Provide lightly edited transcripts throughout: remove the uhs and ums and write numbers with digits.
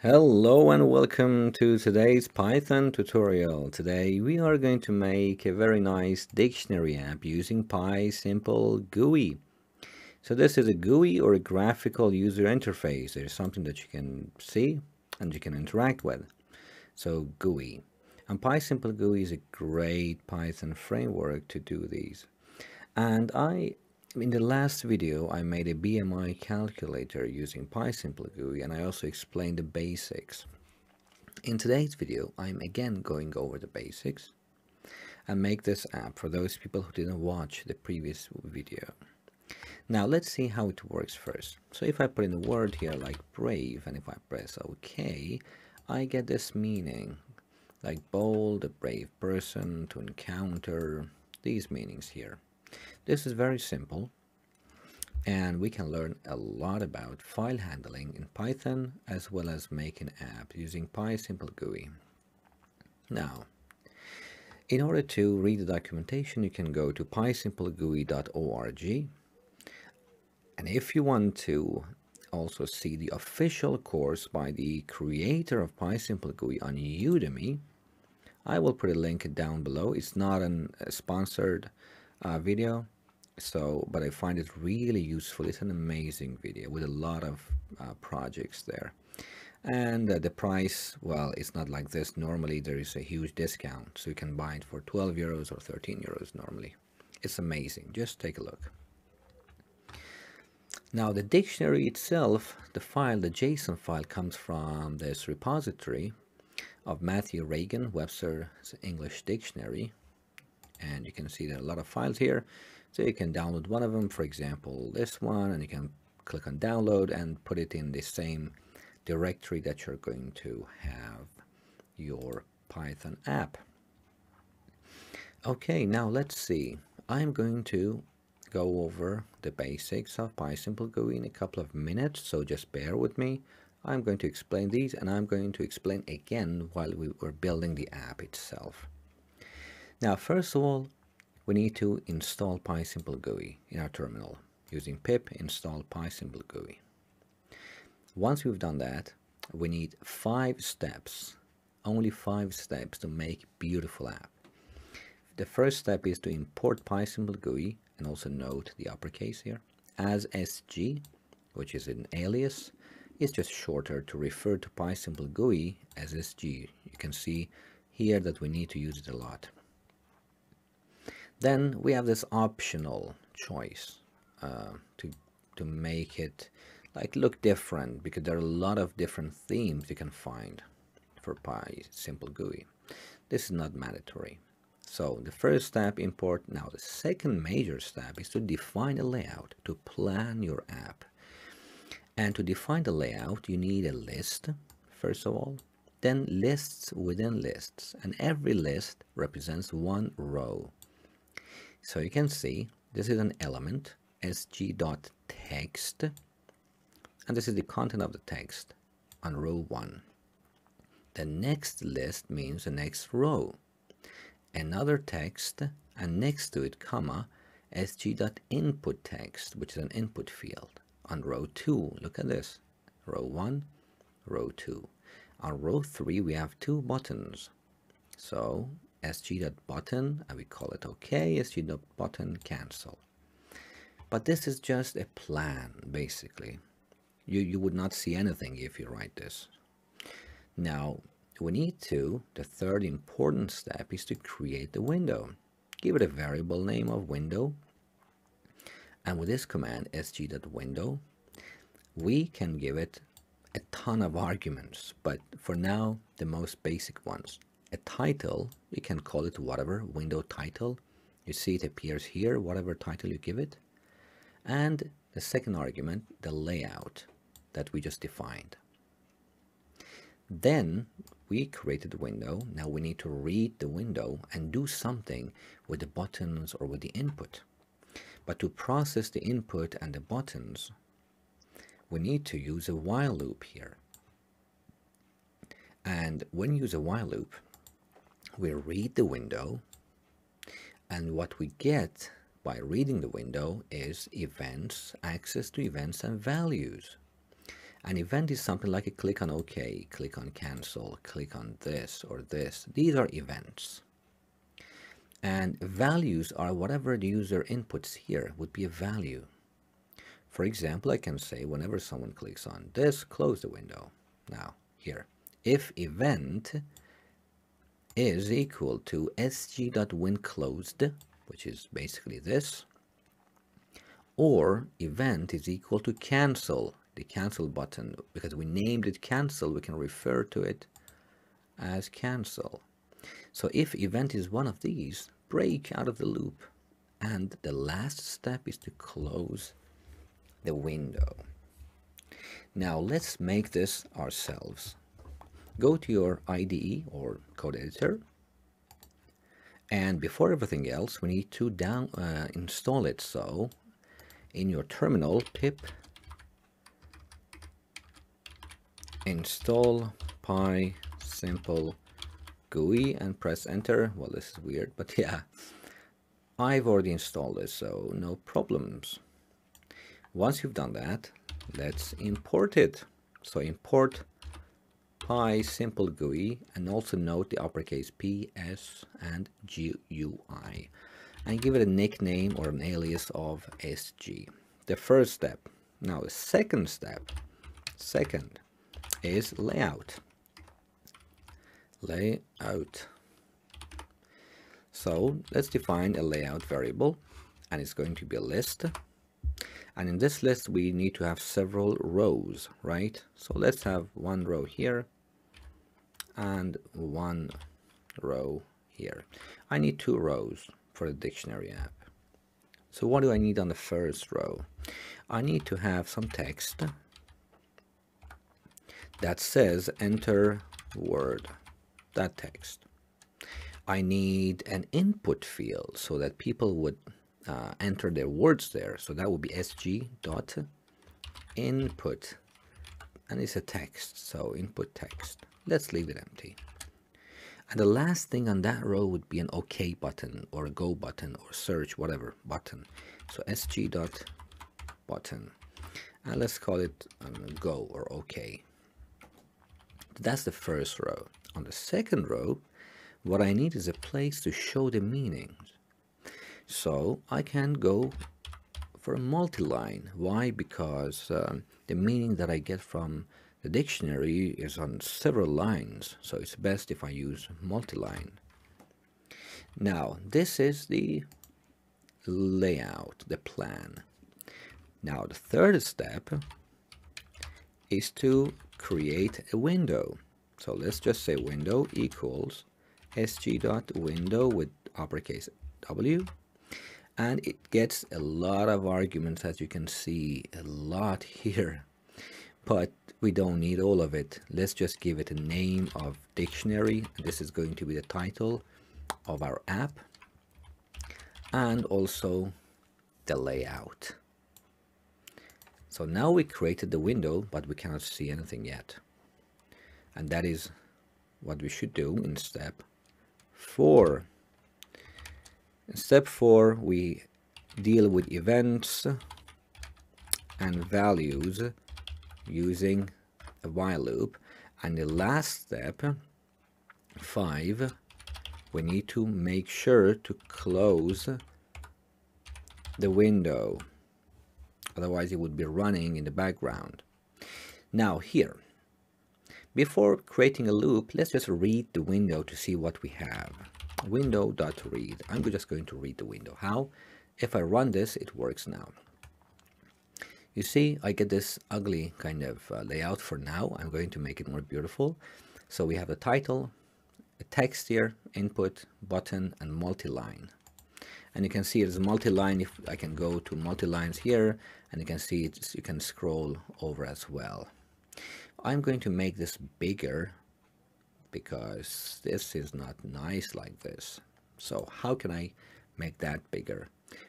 Hello and welcome to today's Python tutorial. Today we are going to make a very nice dictionary app using PySimpleGUI. So this is a GUI or a graphical user interface. It is something that you can see and you can interact with. So GUI. And PySimpleGUI is a great Python framework to do these. And in the last video, I made a BMI calculator using PySimpleGUI, and I also explained the basics. In today's video, I'm again going over the basics and make this app for those people who didn't watch the previous video. Now let's see how it works first. So if I put in a word here like brave, and if I press OK, I get this meaning, like bold, a brave person, to encounter, these meanings here. This is very simple, and we can learn a lot about file handling in Python as well as make an app using PySimpleGUI. Now, in order to read the documentation, you can go to PySimpleGUI.org, and if you want to also see the official course by the creator of PySimpleGUI on Udemy, I will put a link down below. It's not a sponsored video, but I find it really useful. It's an amazing video with a lot of projects there. And the price, well, it's not like this. Normally there is a huge discount, so you can buy it for 12 euros or 13 euros normally. It's amazing. Just take a look. Now the dictionary itself, the JSON file, comes from this repository of Matthew Reagan, Webster's English Dictionary. And you can see there are a lot of files here. So you can download one of them, for example, this one, and you can click on download and put it in the same directory that you're going to have your Python app. Okay, now let's see. I'm going to go over the basics of PySimpleGUI in a couple of minutes, so just bear with me. I'm going to explain these, and I'm going to explain again while we were building the app itself. Now, first of all, we need to install PySimpleGUI in our terminal using pip install PySimpleGUI. Once we've done that, we need 5 steps, only 5 steps to make a beautiful app. The first step is to import PySimpleGUI, and also note the uppercase here, as SG, which is an alias. It's just shorter to refer to PySimpleGUI as SG. You can see here that we need to use it a lot. Then we have this optional choice to make it look different, because there are a lot of different themes you can find for PySimpleGUI. This is not mandatory. So the first step, import. Now the second major step is to define a layout, to plan your app. And to define the layout, you need a list, first of all, then lists within lists, and every list represents one row. So you can see this is an element, sg.text, and this is the content of the text on row 1. The next list means the next row. Another text, and next to it, comma, sg.inputText, which is an input field on row 2. Look at this, row 1, row 2. On row 3 we have 2 buttons, so sg.button, and we call it OK, sg.button cancel. But this is just a plan, basically. You would not see anything if you write this. Now we need to, the third important step is to create the window. Give it a variable name of window, and with this command sg.window we can give it a ton of arguments, but for now the most basic ones. A title, we can call it whatever, window title. You see it appears here, whatever title you give it. And the second argument, the layout that we just defined. Then we created the window. Now we need to read the window and do something with the buttons or with the input. But to process the input and the buttons, we need to use a while loop here. And when you use a while loop, we read the window, and what we get by reading the window is events, access to events and values. An event is something like a click on OK, click on cancel, click on this or this. These are events. And values are whatever the user inputs here would be a value. For example, I can say whenever someone clicks on this, close the window. Now, here, if event is equal to sg.winClosed, which is basically this, or event is equal to cancel, the cancel button, because we named it cancel, we can refer to it as cancel. So if event is one of these, break out of the loop, and the last step is to close the window. Now let's make this ourselves. Go to your IDE or code editor, and before everything else we need to install it. So in your terminal, pip install PySimpleGUI and press enter. Well, this is weird, but yeah, I've already installed this, so no problems. Once you've done that, let's import it. So import PySimpleGUI, and also note the uppercase P, S, and GUI, and give it a nickname or an alias of SG. The first step. Now the second step, is layout. So let's define a layout variable, and it's going to be a list. And in this list we need to have several rows, right? So let's have one row here and one row here. I need 2 rows for the dictionary app. So what do I need on the first row? I need to have some text that says enter word, that text. I need an input field so that people would enter their words there. So that would be sg.input, and it's a text, so input text. Let's leave it empty. And the last thing on that row would be an OK button or a go button or search, whatever button. So sg.button, and let's call it go or OK. That's the first row. On the second row, what I need is a place to show the meanings. So I can go for a multi-line. Why? Because the meaning that I get from the dictionary is on several lines, so it's best if I use multi-line. Now this is the layout, the plan. Now the third step is to create a window. So let's just say window equals sg.window with uppercase W, and it gets a lot of arguments, as you can see, a lot here, but we don't need all of it. Let's just give it a name of dictionary. This is going to be the title of our app, and also the layout. So now we created the window, but we cannot see anything yet, and that is what we should do in step 4. In step 4, we deal with events and values using a while loop. And the last step, 5, we need to make sure to close the window. Otherwise it would be running in the background. Now here, before creating a loop, let's just read the window to see what we have. Window.read. I'm just going to read the window. How? If I run this, it works now. You see, I get this ugly kind of layout for now. I'm going to make it more beautiful. So we have the title, a text here, input, button, and multi-line. And you can see it's multi-line. If I can go to multi-lines here, and you can see it, you can scroll over as well. I'm going to make this bigger because this is not nice like this. So how can I make that bigger?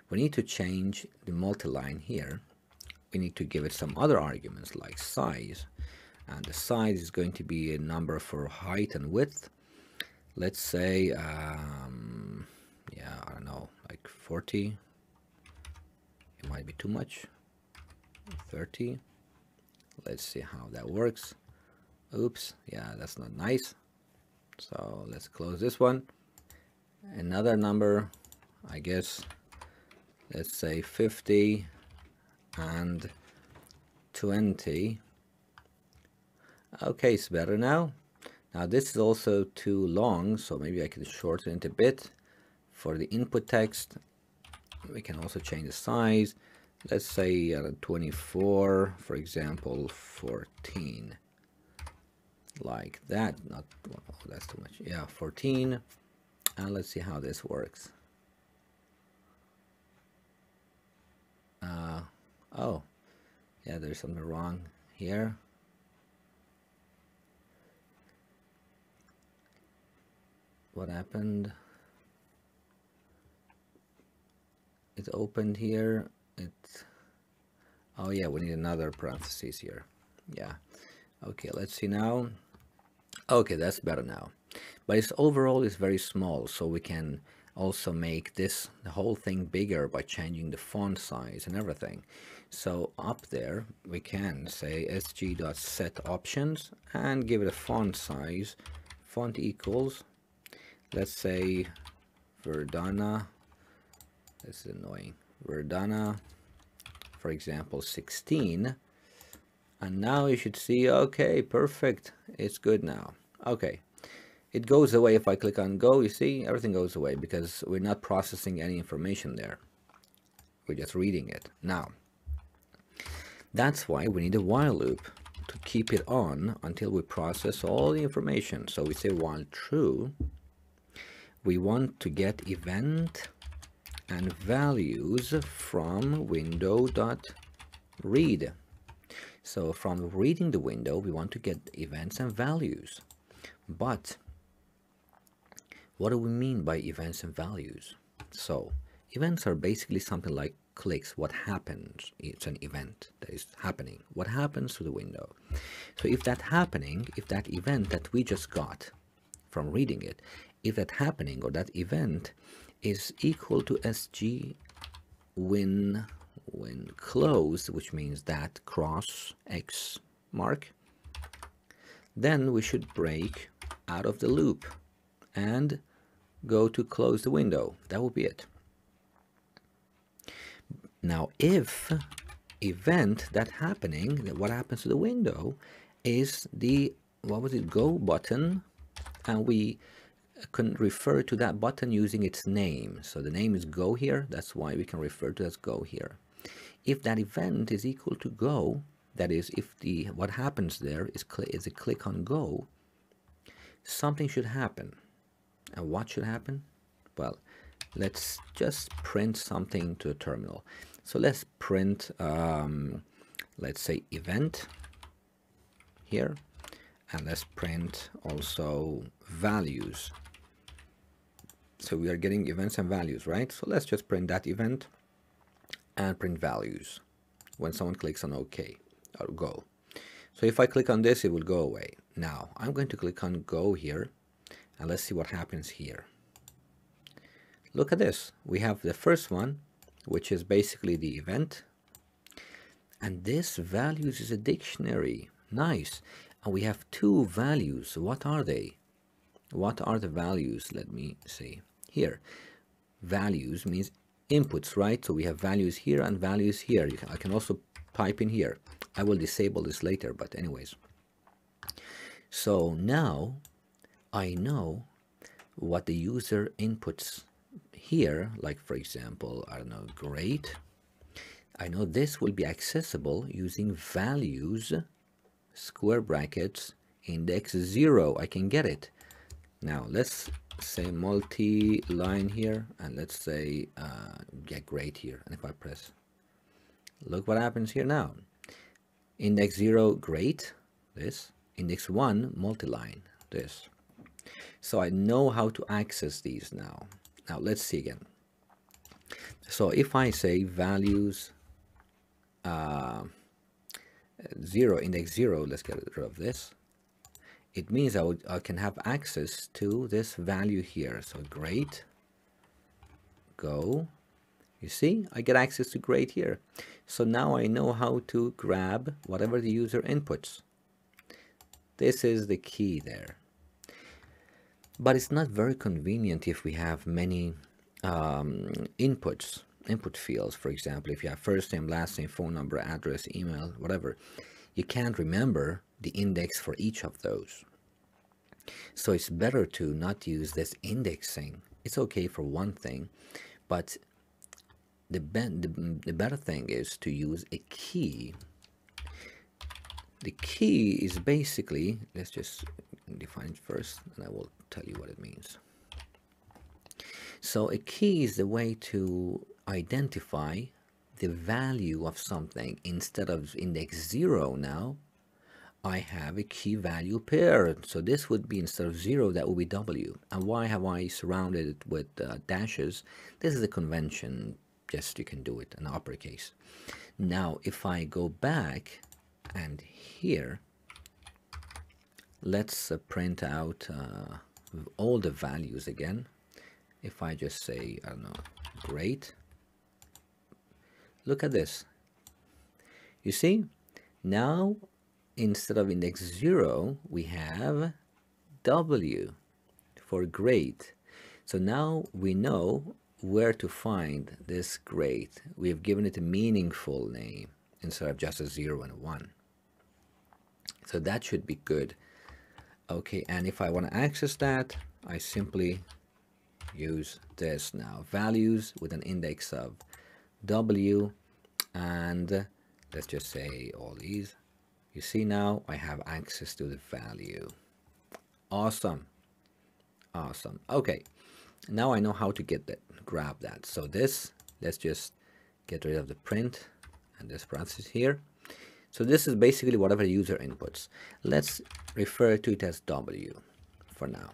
We need to change the multi-line here. We need to give it some other arguments like size, and the size is going to be a number for height and width. Let's say yeah, I don't know, like 40. It might be too much. 30. Let's see how that works. Oops, yeah, that's not nice. So let's close this one. Another number, I guess, let's say 50 and 20. Okay, it's better now. Now this is also too long, so maybe I can shorten it a bit. For the input text, we can also change the size. Let's say 24, for example, 14. Like that. Not, oh, that's too much. Yeah, 14. And let's see how this works. Oh, yeah, there's something wrong here. What happened? It opened here. Oh yeah, we need another parenthesis here. Yeah. Okay, let's see now. Okay, that's better now. But it's overall is very small, so we can also make the whole thing bigger by changing the font size and everything. So up there we can say sg.setOptions and give it a font size. Font equals, let's say Verdana. This is annoying. Verdana, for example, 16. And now you should see, okay, perfect. It's good now. Okay. It goes away if I click on go. You see, everything goes away because we're not processing any information there. We're just reading it. Now, that's why we need a while loop to keep it on until we process all the information. So we say while true, we want to get event and values from window.read. So from reading the window, we want to get events and values. But what do we mean by events and values? So events are basically something like clicks. What happens? It's an event that is happening. What happens to the window? So if that event that we just got from reading it, if that happening or that event is equal to sg when closed, which means that cross X mark, then we should break out of the loop and go to close the window. That will be it. Now, if event that happening, what happens to the window is the, what was it, go button, and we can refer to that button using its name. So the name is go here. That's why we can refer to it as go here. If that event is equal to go, that is, if what happens there is a click on go, something should happen. And what should happen? Well, let's just print something to the terminal. So let's print, let's say event here, and let's print also values. So we are getting events and values, right? So let's just print that event and print values when someone clicks on OK or go. So if I click on this, it will go away. Now I'm going to click on go here, and let's see what happens here. Look at this. We have the first one, which is basically the event, and this values is a dictionary. Nice. And we have two values. What are they? What are the values? Let me see here. Values means inputs, right? So we have values here and values here. I can also type in here. I will disable this later, but anyways. So now I know what the user inputs here, like for example, I don't know, great. I know this will be accessible using values, square brackets, index 0. I can get it. Now let's say multi-line here, and let's say get great here. And if I press, look what happens here now. Index 0, great, this. Index 1, multi-line, this. So I know how to access these now. Now let's see again. So if I say values 0, index 0, let's get rid of this. It means I can have access to this value here. So great, go, You see, I get access to grade here. So now I know how to grab whatever the user inputs. This is the key there. But it's not very convenient if we have many input fields. For example, if you have first name, last name, phone number, address, email, whatever, you can't remember the index for each of those. So it's better to not use this indexing. It's okay for one thing, but the better thing is to use a key. The key is basically, let's just define it first, and I will tell you what it means. So a key is the way to identify the value of something. Instead of index 0 now, I have a key value pair. So this would be, instead of 0, that would be W. And why have I surrounded it with dashes? This is a convention, just you can do it in uppercase. Now, if I go back and here, let's print out all the values again. If I just say, I don't know, great. Look at this. You see, now instead of index 0, we have W for great. So now we know where to find this great. We have given it a meaningful name instead of just a 0 and a 1. So that should be good. Okay, and if I want to access that, I simply use this now. Values with an index of W, and let's just say all these. You see, now I have access to the value. Awesome. Awesome. Okay, now I know how to get that, grab that. So this, let's just get rid of the print and this parenthesis here. So this is basically whatever the user inputs. Let's refer to it as W for now.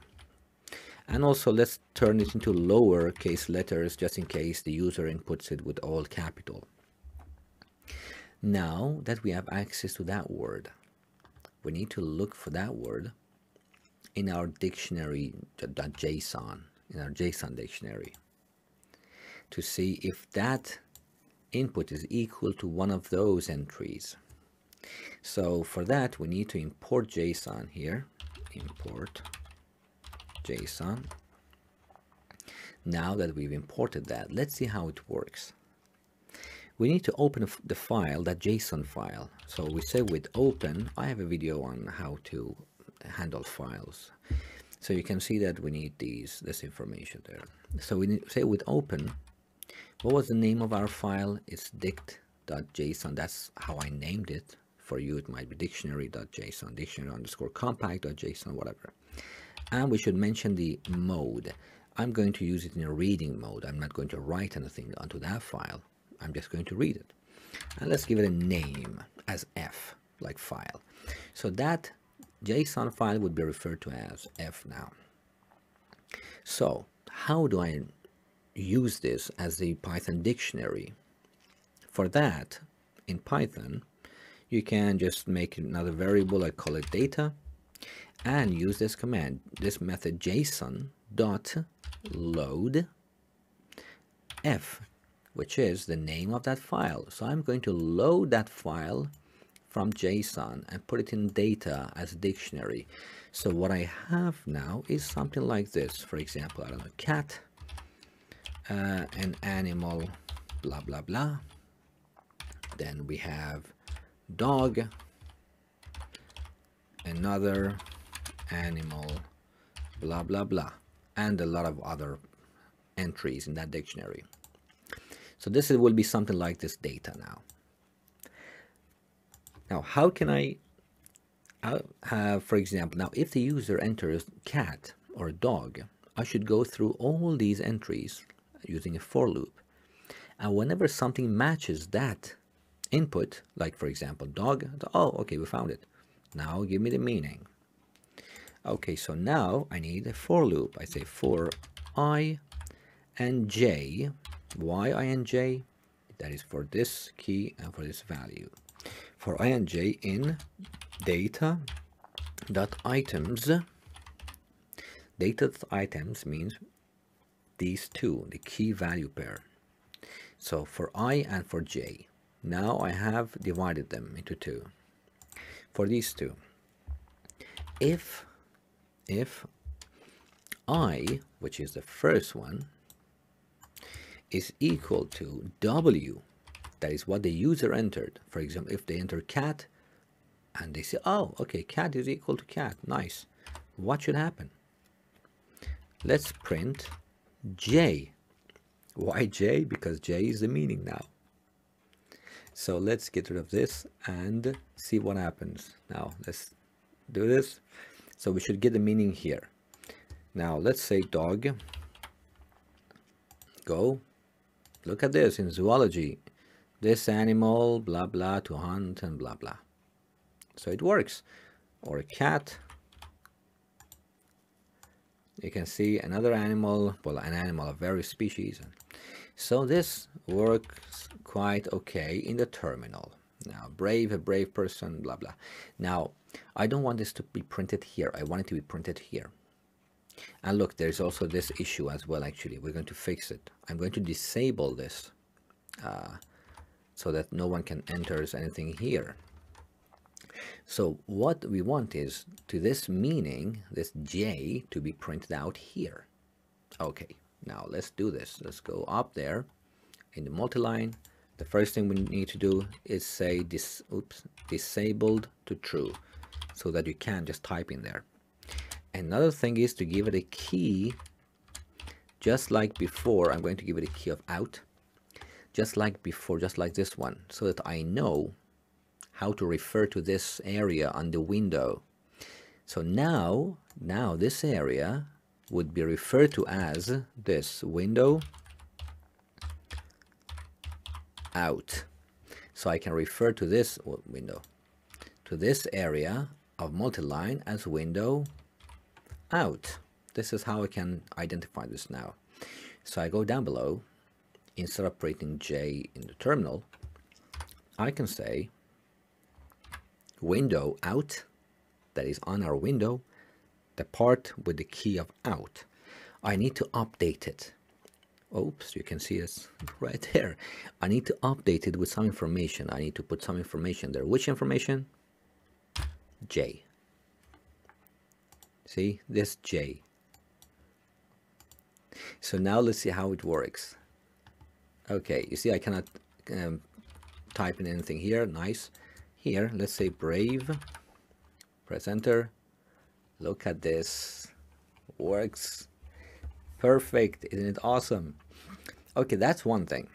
And also let's turn it into lowercase letters just in case the user inputs it with all capital. Now that we have access to that word, we need to look for that word in our dictionary.json, in our JSON dictionary, to see if that input is equal to one of those entries. So for that, we need to import JSON here. Import JSON. Now that we've imported that, let's see how it works. We need to open the file, that JSON file. So we say with open. I have a video on how to handle files. So you can see that we need this information there. So we need to say with open. What was the name of our file? It's dict.json. That's how I named it. For you, it might be dictionary.json, dictionary_compact.json, whatever. And we should mention the mode. I'm going to use it in a reading mode. I'm not going to write anything onto that file. I'm just going to read it. And let's give it a name as F, like file. So that JSON file would be referred to as F now. So how do I use this as the Python dictionary? For that, in Python, you can just make another variable, I call it data, and use this command, this method json.load f, which is the name of that file. So I'm going to load that file from JSON and put it in data as a dictionary. So what I have now is something like this. For example, I don't know, cat, an animal, blah, blah, blah. Then we have dog, another animal, blah, blah, blah, and a lot of other entries in that dictionary. So this will be something like this data now. Now, how can I have, for example, now if the user enters cat or dog, I should go through all these entries using a for loop. And whenever something matches that input, like for example dog, oh, okay, we found it. Now give me the meaning. Okay, so now I need a for loop. I say for I and j. Why I and j? That is for this key and for this value. For I and j in data.items. Data.items means these two, the key value pair. So for I and for j. Now I have divided them into two. For these two, if I, which is the first one, is equal to w, that is what the user entered. For example, if they enter cat and they say, oh, okay, cat is equal to cat, nice. What should happen? Let's print j. Why j? Because j is the meaning now. So let's get rid of this and see what happens. Now let's do this. So we should get the meaning here. Now let's say dog, go, look at this in zoology, this animal, blah, blah, to hunt and blah, blah. So it works. Or a cat, you can see another animal, well, an animal of various species. So this works quite okay in the terminal. Now, brave, a brave person, blah, blah. Now, I don't want this to be printed here. I want it to be printed here. And look, there's also this issue as well, actually. We're going to fix it. I'm going to disable this so that no one can enter anything here. So what we want is to this meaning, this j, to be printed out here. Okay, now let's do this. Let's go up there in the multiline. The first thing we need to do is say this, disabled to true, so that you can just type in there. Another thing is to give it a key, just like before. I'm going to give it a key of out, just like before, just like this one, so that I know how to refer to this area on the window. So now this area would be referred to as this window out. So I can refer to this window, to this area of multiline as window out. This is how I can identify this now. So I go down below, instead of printing j in the terminal, I can say window out, that is on our window, the part with the key of out. I need to update it. Oops, you can see it's right there. I need to update it with some information. I need to put some information there. Which information? J. See, this J. So now let's see how it works. Okay, you see I cannot type in anything here. Nice. Here, let's say brave. Press enter. Look at this. Works. Perfect. Isn't it awesome? Okay, that's one thing.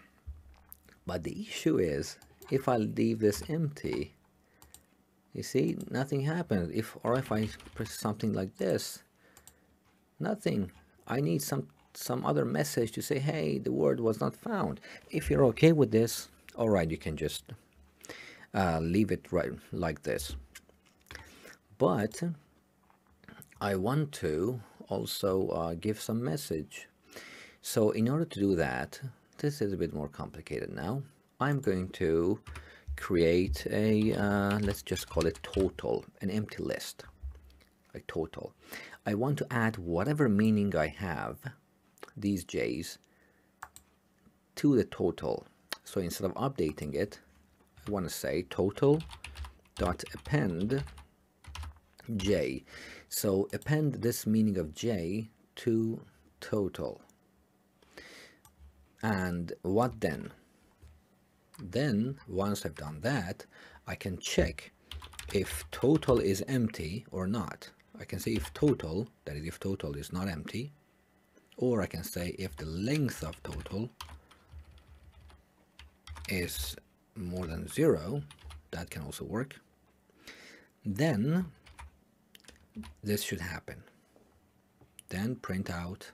But the issue is, if I leave this empty, you see, nothing happens. If I press something like this, nothing. I need some other message to say, hey, the word was not found. If you're okay with this, all right, you can just leave it right like this. But I want to also give some message. So in order to do that, this is a bit more complicated now. I'm going to create a, let's just call it total, an empty list, like total. I want to add whatever meaning I have, these j's, to the total. So instead of updating it, I want to say total dot append j. So append this meaning of j to total. And what then? Then once I've done that, I can check if total is empty or not. I can say if total, that is if total is not empty, or I can say if the length of total is more than 0, that can also work. Then this should happen. Then print out.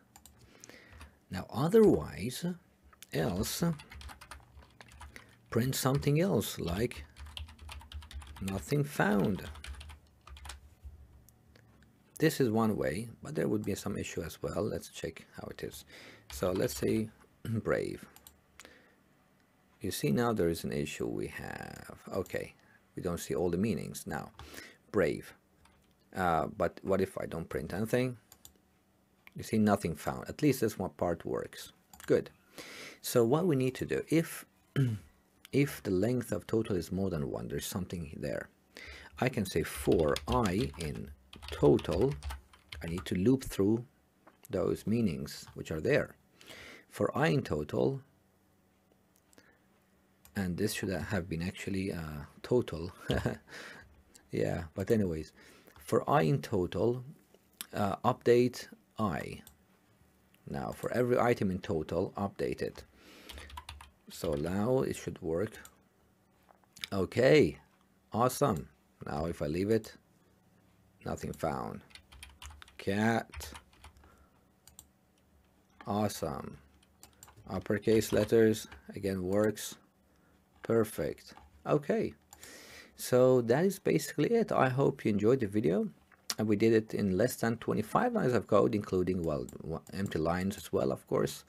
Now otherwise, else, print something else like nothing found. This is one way, but there would be some issue as well. Let's check how it is. So let's say brave. You see now there is an issue we have. Okay, we don't see all the meanings now. Brave. But what if I don't print anything? You see nothing found. At least this one part works. Good. So what we need to do, if if the length of total is more than 1, there's something there. I can say for I in total, I need to loop through those meanings which are there. For I in total, and this should have been actually total. Yeah, but anyways, for I in total, update I. Now for every item in total, update it. So now it should work. Okay, awesome. Now if I leave it, nothing found. Cat. Awesome. Uppercase letters again works. Perfect. Okay, so that is basically it. I hope you enjoyed the video, and we did it in less than 25 lines of code, including, well, empty lines as well, of course.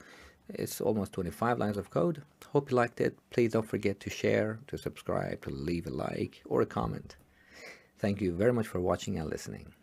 It's almost 25 lines of code. Hope you liked it. Please don't forget to share, to subscribe, to leave a like or a comment. Thank you very much for watching and listening.